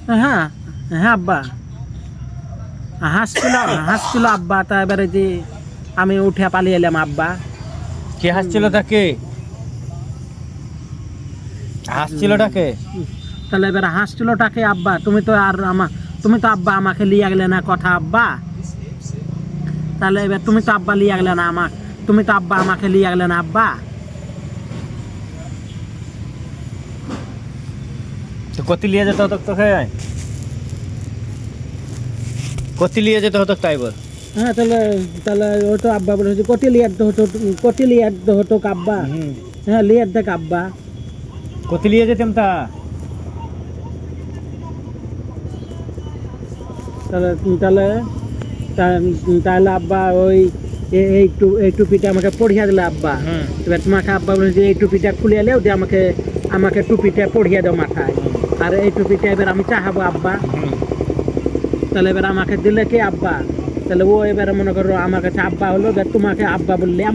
হ্যাঁ হ্যাঁ আব্বা, হাসছিল আব্বা। তা এবারে যে আমি উঠে পালিয়ে এলাম আব্বা। কে হাসছিল তাকে? হাসছিলটাকে? তাহলে এবার হাসছিলটাকে আব্বা? তুমি তো আব্বা আমাকে লিয়ে গেলে না কথা আব্বা। তাহলে এবার তুমি তো আব্বা লিয়ে গেলে না তুমি তো আব্বা আমাকে লিয়ে গেলে না আব্বা। তো কতি লিয়ে যেতে হতো তোকে? কতি লিয়ে যেতে হতো তাই বল। হ্যাঁ তাহলে তাহলে ও তো আব্বা বলেছে কোটি লিয়ে যেতে হতো আব্বা। হ্যাঁ লিয়ে দেখ আব্বা। কতি লিয়ে যেতাম তা? তাহলে তাহলে তাহলে আব্বা ওই এই টুপিটা আমাকে পড়িয়ে দিলে আব্বা। এবার তোমাকে আব্বা বলে যে এই টুপিটা খুলে এলেও যে আমাকে আমাকে টুপিটা পড়িয়ে দাও মাথায়। আর এই টুপিটা এবার আমি চাহাবো আব্বা। তাহলে এবার আমাকে দিলে কি আব্বা? তাহলে ও এবারে মনে করো আমার কাছে আব্বা হলো, এবার তোমাকে আব্বা বললাম।